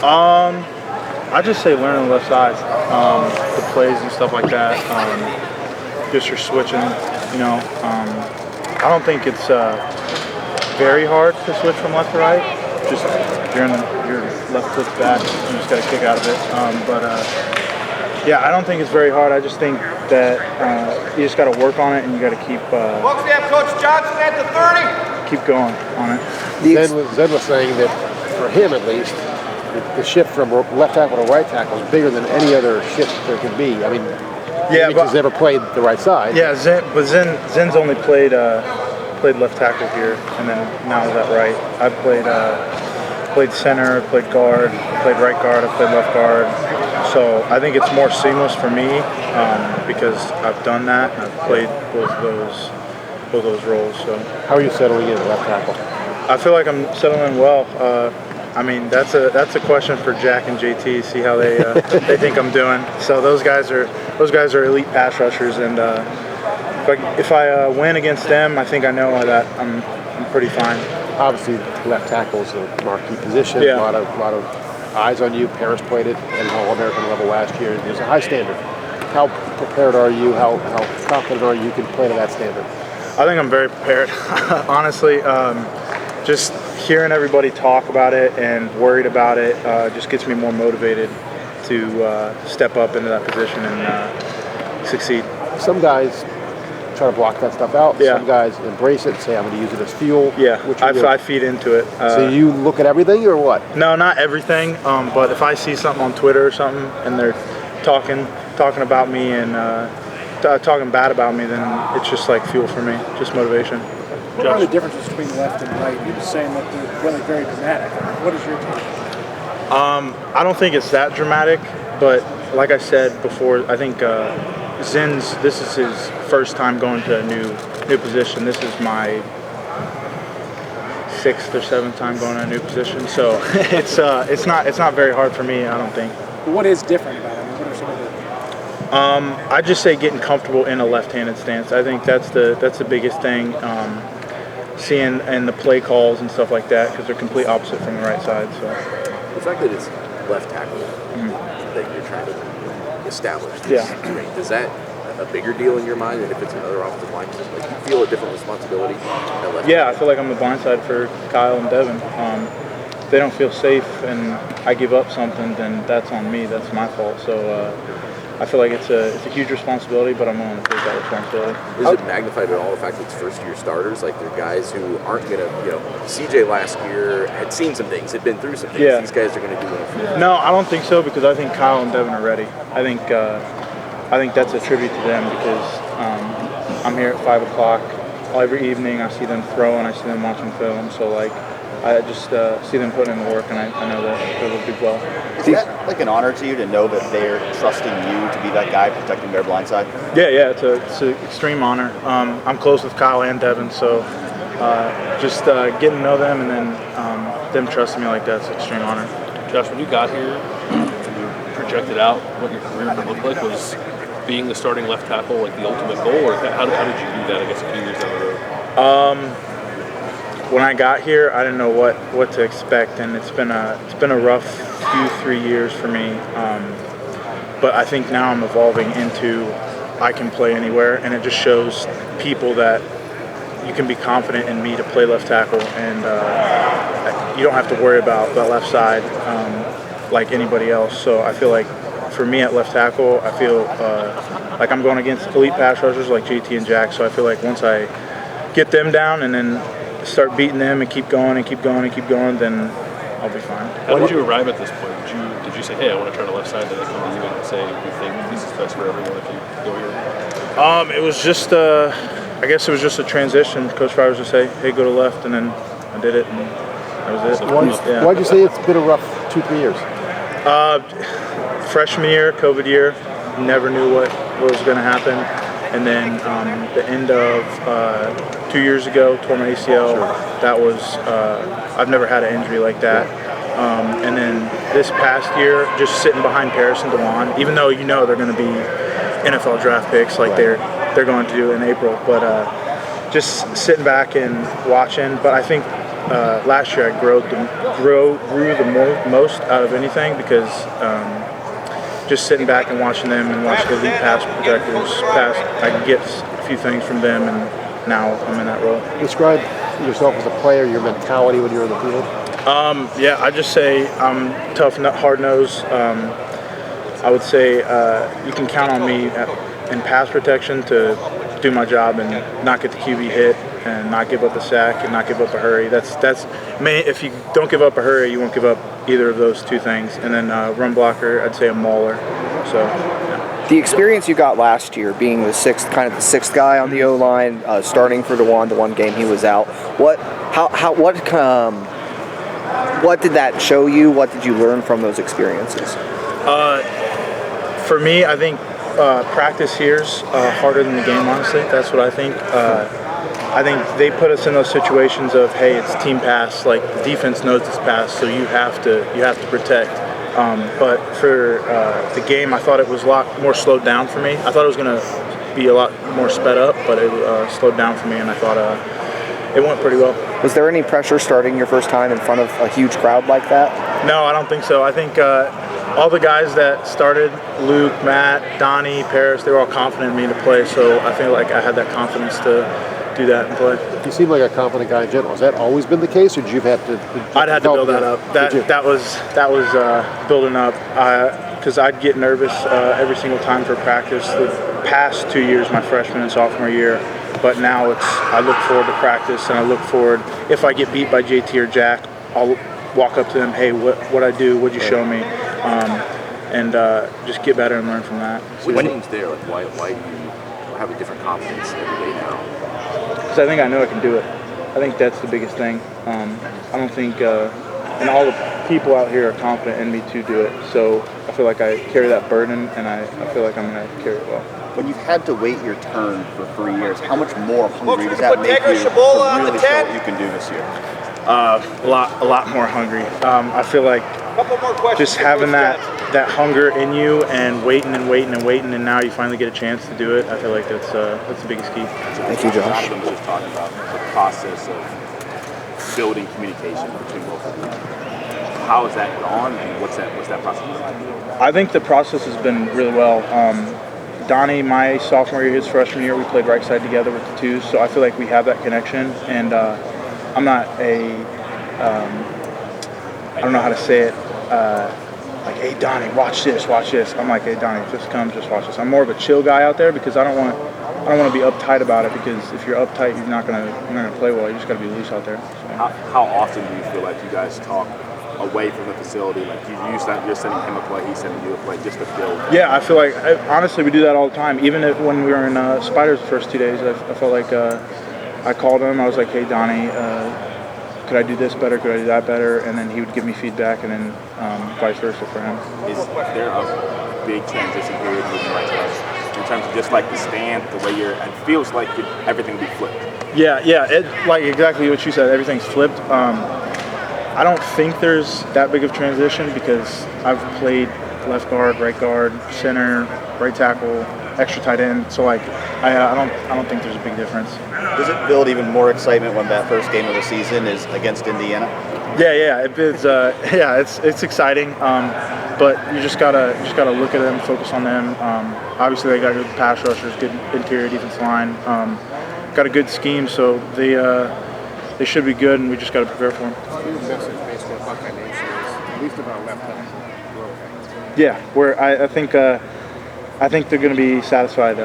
I just say learn on the left side, the plays and stuff like that. Just your switching, you know. I don't think it's very hard to switch from left to right. Just your left foot's back, you just got to kick out of it. Yeah, I don't think it's very hard. I just think that you just got to work on it, and you got to keep. Welcome to Coach Johnson at the 30. Keep going on it. Zen was saying that for him at least, the shift from left tackle to right tackle is bigger than any other shift there could be. I mean, yeah, but he's never played the right side. Yeah, Zen's only played left tackle here, and then now he's at right. I played center, played guard, played right guard, I played left guard. So I think it's more seamless for me because I've done that. And I've played both of those roles. So how are you settling in at left tackle? I feel like I'm settling well. I mean, that's a question for Jack and JT. See how they think I'm doing. So those guys are elite pass rushers, and if I win against them, I think I know that I'm pretty fine. Obviously, left tackle is a marquee position. Yeah. A lot of eyes on you. Paris played it at an All-American level last year. There's a high standard. How prepared are you? How confident are you can play to that standard? I think I'm very prepared. Honestly, just hearing everybody talk about it and worried about it just gets me more motivated to step up into that position and succeed. Some guys try to block that stuff out. Yeah. Some guys embrace it and say, I'm going to use it as fuel. Yeah, I feed into it. So you look at everything or what? No, not everything. But if I see something on Twitter or something and they're talking about me and talking bad about me, then it's just like fuel for me, just motivation. What are the differences between left and right? You're just saying that they're really very dramatic. What is your take? I don't think it's that dramatic, but like I said before, I think this is his first time going to a new position. This is my 6th or 7th time going to a new position, so it's not very hard for me, I don't think. But what is different about it? I mean, what are some of the... I just say getting comfortable in a left-handed stance. I think that's the biggest thing. Seeing and the play calls and stuff like that, because they're complete opposite from the right side. So the fact that it's left tackle that you're trying to establish this strength, is that a bigger deal in your mind than if it's another offensive line? Like, you feel a different responsibility at left tackle? I feel like I'm the blind side for Kyle and Devin. If they don't feel safe and I give up something, then that's on me. That's my fault. So I feel like it's a huge responsibility, but I'm willing to take that responsibility. Is it magnified at all the fact that it's first-year starters? Like, they're guys who aren't going to, CJ last year had seen some things, had been through some things. Yeah. These guys are going to do it. No, I don't think so, because I think Kyle and Devin are ready. I think that's a tribute to them, because I'm here at 5 o'clock every evening. I see them throwing, I see them watching film. So, I just see them putting in the work, and I know that they will do well. Is that like an honor to you to know that they're trusting you to be that guy protecting their blind side? Yeah, it's an extreme honor. I'm close with Kyle and Devin, so just getting to know them and then them trusting me like that's an extreme honor. Josh, when you got here, when you projected out what your career would look like, was being the starting left tackle like the ultimate goal, or how did you do that, I guess, a few years down the road? When I got here, I didn't know what to expect, and it's been a rough 3 years for me. But I think now I'm evolving into I can play anywhere, and it just shows people that you can be confident in me to play left tackle, and you don't have to worry about the left side like anybody else. So I feel like for me at left tackle, I feel like I'm going against elite pass rushers like JT and Jack. So I feel like once I get them down and then start beating them and keep going, then I'll be fine. How did you arrive at this point? Did you say, hey, I want to try the left side? Did they come to you and say, we think this is best for everyone if you go here? It was just I guess it was just a transition. Coach Fryar was just say, hey, go to left, and then I did it, and that was it. Why'd you say it's been a rough 2-3 years? Freshman year, COVID year, never knew what was going to happen. And then the end of 2 years ago, tore my ACL. That was, I've never had an injury like that. And then this past year, just sitting behind Paris and DeJuan, even though they're going to be NFL draft picks like they're going to do in April. But just sitting back and watching. But I think last year I grew the most out of anything because just sitting back and watching them and watching the elite pass protectors pass, I could get a few things from them, and now I'm in that role. Describe yourself as a player, your mentality when you're in the field. Yeah, I just say I'm tough, hard-nosed. I would say you can count on me in pass protection to do my job and not get the QB hit and not give up a sack and not give up a hurry. That's if you don't give up a hurry, you won't give up either of those two things. And then run blocker, I'd say a mauler. So. Yeah. The experience you got last year, being the sixth guy on the O-line, starting for the one game he was out. What did that show you? What did you learn from those experiences? For me, I think practice here's harder than the game. Honestly, that's what I think. I think they put us in those situations of, hey, it's team pass. Like the defense knows it's pass, so you have to protect. But for the game, I thought it was a lot more slowed down for me. I thought it was going to be a lot more sped up, but it slowed down for me, and I thought it went pretty well. Was there any pressure starting your first time in front of a huge crowd like that? No, I don't think so. I think all the guys that started, Luke, Matt, Donnie, Paris, they were all confident in me to play, so I feel like I had that confidence to do that and play. You seem like a confident guy in general. Has that always been the case, or did you have to? I'd had to build that up. That was building up because I'd get nervous every single time for practice. The past 2 years, my freshman and sophomore year, but now I look forward to practice, and I look forward, if I get beat by JT or Jack, I'll walk up to them, hey, what I do, what'd you show me, and just get better and learn from that. What changed there? Like why do you have a different confidence every day now? Because I think I know I can do it. I think that's the biggest thing. I don't think, and all the people out here are confident in me to do it. So I feel like I carry that burden, and I feel like I'm going to carry it well. When you've had to wait your turn for 3 years, how much more hungry does that make you to really show what you can do this year? A lot more hungry. I feel like just having that hunger in you and waiting, and now you finally get a chance to do it. I feel like that's the biggest key. Thank you, Josh. A lot of them just talking about the process of building communication between both of them. How has that gone, and what's that process like? I think the process has been really well. Donnie, my sophomore year, his freshman year, we played right side together with the twos, so I feel like we have that connection. And I'm not I don't know how to say it. Like, hey Donnie, watch this. I'm like, hey Donnie, just come, just watch this. I'm more of a chill guy out there because I don't want to be uptight about it, because if you're uptight, you're not gonna play well. You just gotta be loose out there. So. How often do you feel like you guys talk away from the facility? Like you're sending him a play, he's sending you a play, just to build? Yeah, I feel like honestly we do that all the time. Even when we were in Spiders the first 2 days, I felt like I called him. I was like, hey Donnie, could I do this better? Could I do that better? And then he would give me feedback, and then vice versa for him. Is there a big transition period moving right to us in terms of just like the stand, the way it feels like everything will be flipped? Yeah, like exactly what you said. Everything's flipped. I don't think there's that big of transition because I've played left guard, right guard, center, right tackle, extra tight end. So like, I don't think there's a big difference. Does it build even more excitement when that first game of the season is against Indiana? Yeah, it builds. It's exciting. But you just gotta look at them, focus on them. Obviously, they got good pass rushers, good interior defensive line. Got a good scheme, so they should be good, and we just got to prepare for them. Your message basically on Buckeye Nation is at least about left tackle. We're okay. Yeah, I think they're going to be satisfied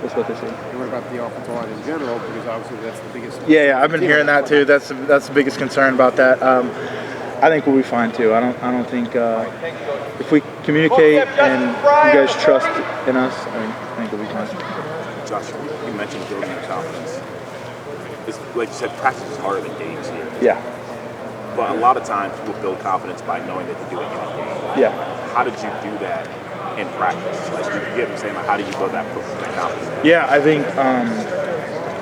with what they see. And what about the offensive line in general? Because obviously that's the biggest. Yeah, I've been hearing that too. That's the biggest concern about that. I think we'll be fine too. I don't think if we communicate and you guys trust in us, I think we'll be fine. Josh, you mentioned building your confidence. It's, like you said, practice is harder than games here. Yeah. But a lot of times people build confidence by knowing that they're doing it in a game. Yeah. How did you do that in practice? Like you get what I'm saying, like how do you build that confidence? Yeah, I think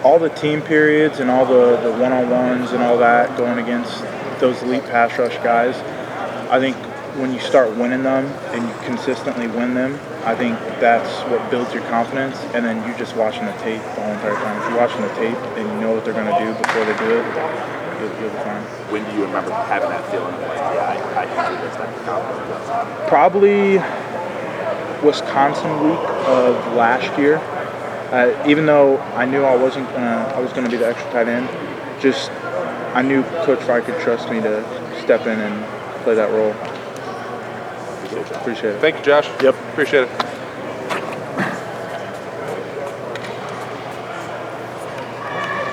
all the team periods and all the one-on-ones and all that going against those elite pass rush guys, I think when you start winning them and you consistently win them, I think that's what builds your confidence. And then you're just watching the tape the whole entire time. If you're watching the tape and you know what they're going to do before they do it, you'll be fine. When do you remember having that feeling of like, yeah, I can do this, that confidence? Probably Wisconsin week of last year. Even though I knew I was gonna be the extra tight end, just I knew Coach Fryar could trust me to step in and play that role. Appreciate it. Thank you, Josh. Yep. Appreciate it.